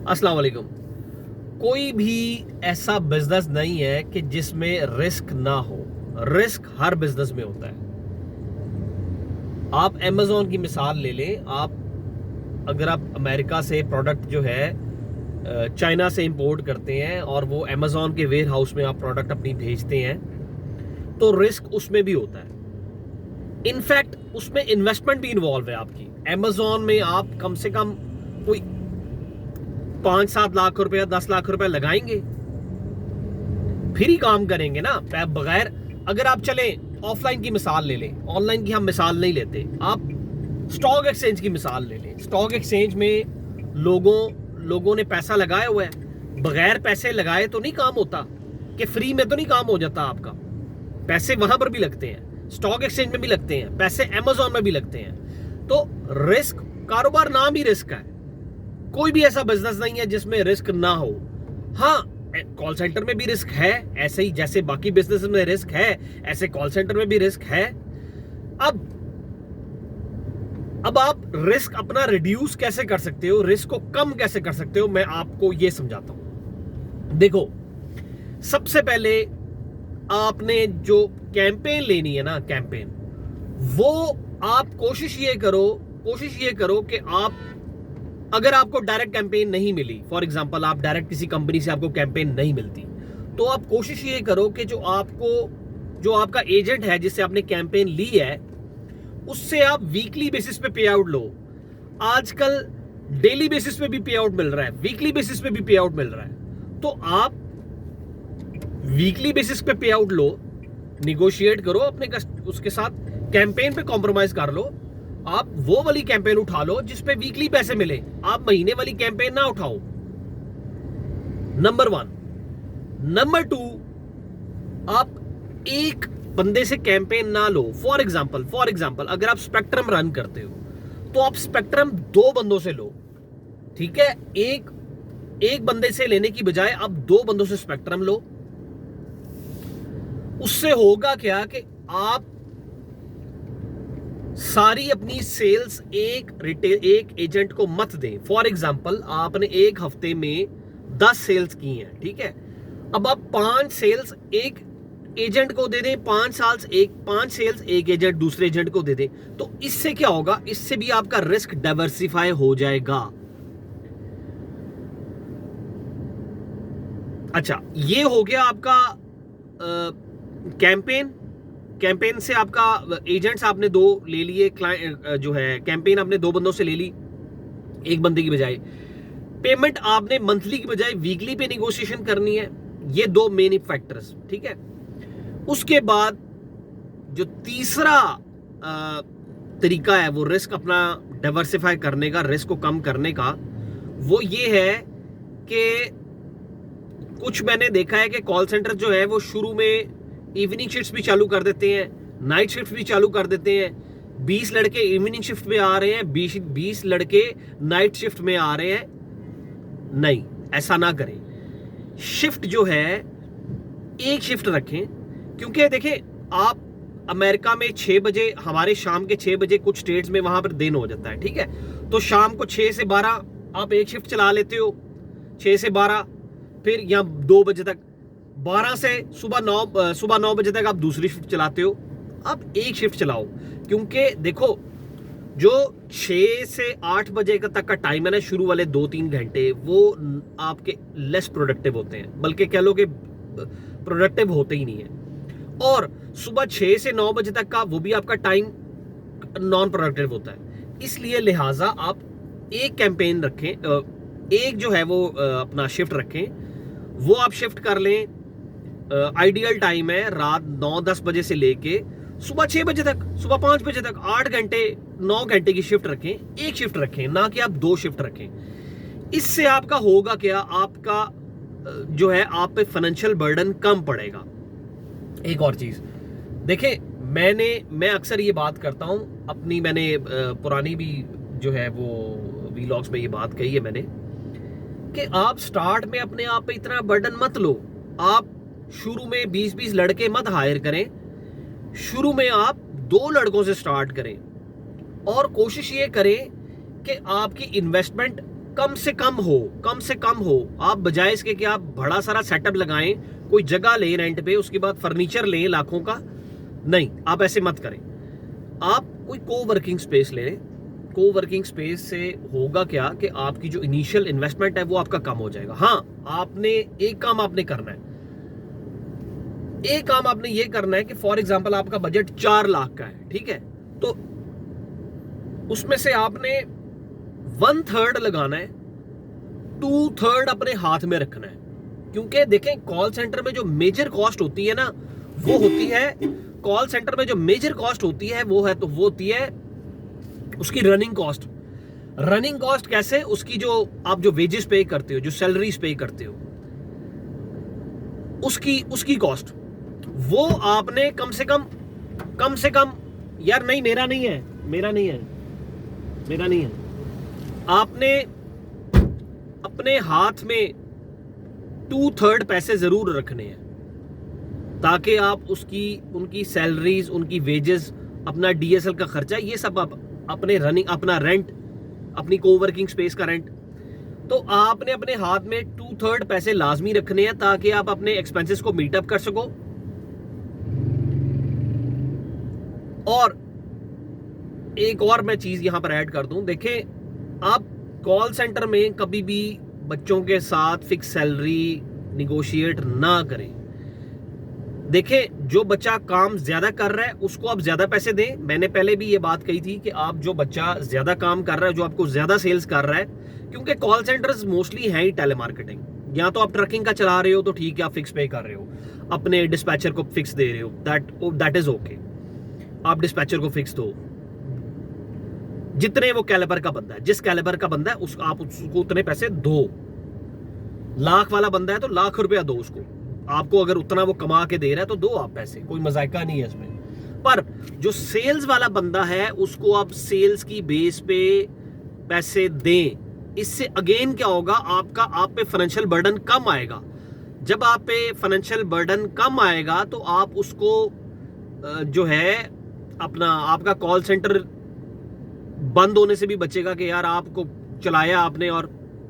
अस्सलाम वालेकुम। कोई भी ऐसा बिजनेस नहीं है कि जिसमें रिस्क ना हो। रिस्क हर बिजनेस में होता है। आप अमेजोन की मिसाल ले लें। अगर आप अमेरिका से प्रोडक्ट जो है चाइना से इंपोर्ट करते हैं और वो अमेजोन के वेयर हाउस में आप प्रोडक्ट अपनी भेजते हैं, तो रिस्क उसमें भी होता है। इनफैक्ट उसमें इन्वेस्टमेंट भी इन्वॉल्व है आपकी। अमेजोन में आप कम से कम कोई 5-7 लाख रुपया 10 लाख रुपया लगाएंगे, फिर ही काम करेंगे ना। बगैर, अगर आप चलें ऑफलाइन की मिसाल ले लें, ऑनलाइन की हम मिसाल नहीं लेते। आप स्टॉक एक्सचेंज की मिसाल ले लें। स्टॉक एक्सचेंज में लोगों ने पैसा लगाया हुआ है। बगैर पैसे लगाए तो नहीं काम होता, कि फ्री में तो नहीं काम हो जाता आपका। पैसे वहां पर भी लगते हैं, स्टॉक एक्सचेंज में भी लगते हैं, पैसे अमेजोन में भी लगते हैं। तो रिस्क, कारोबार नाम ही रिस्क है। कोई भी ऐसा बिजनेस नहीं है जिसमें रिस्क ना हो। हाँ, कॉल सेंटर में भी रिस्क है, ऐसे ही जैसे बाकी बिजनेस में रिस्क है, ऐसे कॉल सेंटर में भी रिस्क है। अब आप रिस्क अपना रिड्यूस कैसे कर सकते हो, रिस्क को कम कैसे कर सकते हो, मैं आपको यह समझाता हूं। देखो, सबसे पहले आपने जो कैंपेन लेनी है ना, कैंपेन, वो आप कोशिश ये करो कि आप, अगर आपको डायरेक्ट कैंपेन नहीं मिली, फॉर एग्जांपल आप डायरेक्ट किसी कंपनी से आपको कैंपेन नहीं मिलती, तो आप कोशिश ये करो कि जो आपका एजेंट है जिससे आपने कैंपेन ली है, उससे आप वीकली बेसिस पे पे आउट लो। आजकल डेली बेसिस पे भी पे आउट मिल रहा है, वीकली बेसिस पे भी पे आउट मिल रहा है। तो आप वीकली बेसिस पे पे आउट लो, निगोशिएट करो अपने उसके साथ, कैंपेन पे कॉम्प्रोमाइज कर लो। आप वो वाली कैंपेन उठा लो जिसपे वीकली पैसे मिले, आप महीने वाली कैंपेन ना उठाओ। नंबर 1। नंबर 2, आप एक बंदे से कैंपेन ना लो। फॉर एग्जांपल अगर आप स्पेक्ट्रम रन करते हो, तो आप स्पेक्ट्रम 2 बंदों से लो, ठीक है। एक बंदे से लेने की बजाय आप 2 बंदों से स्पेक्ट्रम लो। उससे होगा क्या कि आप सारी अपनी सेल्स एक एजेंट को मत दें। फॉर एग्जांपल आपने एक हफ्ते में 10 सेल्स की हैं, ठीक है। अब आप 5 सेल्स एक एजेंट को दे दें, 5 सेल्स एक एजेंट दूसरे एजेंट को दे दें, तो इससे क्या होगा, इससे भी आपका रिस्क डाइवर्सिफाई हो जाएगा। अच्छा, ये हो गया आपका कैंपेन से आपका एजेंट्स आपने 2 ले लिए, क्लाइंट जो है कैंपेन आपने 2 बंदों से ले ली एक बंदे की बजाय। पेमेंट आपने मंथली की बजाय वीकली पे निगोशिएशन करनी है। ये 2 मेन फैक्टर्स, ठीक है। उसके बाद जो तीसरा तरीका है वो रिस्क अपना डाइवर्सिफाई करने का, रिस्क को कम करने का, वो ये है कि कुछ मैंने देखा है कि कॉल सेंटर जो है वो शुरू में इवनिंग शिफ्ट भी चालू कर देते हैं, नाइट शिफ्ट भी चालू कर देते हैं। 20 लड़के इवनिंग शिफ्ट में आ रहे हैं, 20 लड़के नाइट शिफ्ट में आ रहे हैं। नहीं, ऐसा ना करें। शिफ्ट जो है एक शिफ्ट रखें, क्योंकि देखें, आप अमेरिका में 6 बजे, हमारे शाम के 6 बजे कुछ स्टेट्स में वहां पर दिन हो जाता है, ठीक है। तो शाम को 6 से 12 आप एक शिफ्ट चला लेते हो, 6 से 12, फिर या 2 बजे तक, 12 से सुबह 9 बजे तक आप दूसरी शिफ्ट चलाते हो। आप एक शिफ्ट चलाओ, क्योंकि देखो, जो 6 से 8 बजे तक का टाइम है ना, शुरू वाले 2-3 घंटे, वो आपके लेस प्रोडक्टिव होते हैं, बल्कि कह लो कि प्रोडक्टिव होते ही नहीं है। और सुबह 6 से 9 बजे तक का वो भी आपका टाइम नॉन प्रोडक्टिव होता है। इसलिए लिहाजा आप एक कैंपेन रखें, एक जो है वो अपना शिफ्ट रखें, वो आप शिफ्ट कर लें। आइडियल टाइम है रात 9-10 बजे से लेके सुबह 6 बजे तक, सुबह 5 बजे तक, 8 घंटे 9 घंटे की शिफ्ट रखें, एक शिफ्ट रखें, ना कि आप 2 शिफ्ट रखें। इससे आपका होगा क्या, आपका जो है आप पे फाइनेंशियल बर्डन कम पड़ेगा। एक और चीज देखें, मैं अक्सर ये बात करता हूं अपनी, मैंने पुरानी भी जो है वो व्लॉग्स में ये बात कही है मैंने, कि आप स्टार्ट में अपने आप पे इतना बर्डन मत लो। आप शुरू में 20-20 लड़के मत हायर करें। शुरू में आप 2 लड़कों से स्टार्ट करें और कोशिश ये करें कि आपकी इन्वेस्टमेंट कम से कम हो। आप बजाय इसके कि आप बड़ा सारा सेटअप लगाएं, कोई जगह लें रेंट पे, उसके बाद फर्नीचर लें लाखों का, नहीं, आप ऐसे मत करें। आप कोई कोवर्किंग स्पेस लें। कोवर्किंग स्पेस से होगा क्या कि आपकी जो इनिशियल इन्वेस्टमेंट है वो आपका कम हो जाएगा। हाँ, आपने एक काम आपने करना है, एक काम आपने ये करना है कि फॉर एग्जांपल आपका बजट 4 लाख का है, ठीक है, तो उसमें से आपने 1/3 लगाना है, 2/3 अपने हाथ में रखना है। क्योंकि देखें, कॉल सेंटर में जो मेजर कॉस्ट होती है ना, वो होती है, कॉल सेंटर में जो मेजर कॉस्ट होती है वो होती है उसकी रनिंग कॉस्ट। रनिंग कॉस्ट कैसे? उसकी जो आप जो वेजेस पे करते हो, जो सैलरीज पे करते हो, उसकी कॉस्ट, वो आपने कम से कम यार नहीं, मेरा नहीं है, आपने अपने हाथ में 2/3 पैसे जरूर रखने हैं, ताकि आप उनकी सैलरीज, उनकी वेजेस, अपना डीएसएल का खर्चा, ये सब आप अपने अपना रेंट, अपनी कोवर्किंग स्पेस का रेंट, तो आपने अपने हाथ में 2/3 पैसे लाजमी रखने हैं, ताकि आप अपने एक्सपेंसेस को मीट अप कर सको। और एक और मैं चीज यहां पर ऐड कर दूं, देखें, आप कॉल सेंटर में कभी भी बच्चों के साथ फिक्स सैलरी निगोशिएट ना करें। देखें, जो बच्चा काम ज्यादा कर रहा है उसको आप ज्यादा पैसे दें। मैंने पहले भी ये बात कही थी कि आप जो बच्चा ज्यादा काम कर रहा है, जो आपको ज्यादा सेल्स कर रहा है, क्योंकि कॉल सेंटर्स मोस्टली हैं ही टेलीमार्केटिंग। या तो आप ट्रकिंग का चला रहे हो तो ठीक है, आप फिक्स पे कर रहे हो, अपने डिस्पैचर को फिक्स दे रहे हो, दैट इज ओके, आप डिस्पैचर को फिक्स दो। जितने वो कैलिबर का बंदा है, जिस कैलिबर का बंदा है आप उसको उतने पैसे दो। लाख वाला बंदा है तो लाख रुपया दो उसको, आपको अगर उतना वो कमा के दे रहा है तो दो आप पैसे, कोई मजाका नहीं है इसमें। पर जो सेल्स वाला बंदा है उसको आप सेल्स की बेस पे पैसे दें। इससे अगेन क्या होगा, आप पे फाइनेंशियल बर्डन कम आएगा। जब आप पे फाइनेंशियल बर्डन कम आएगा तो आप उसको जो है अपना, आपका कॉल सेंटर बंद होने से भी बचेगा कि यार आपको चलाया आपने और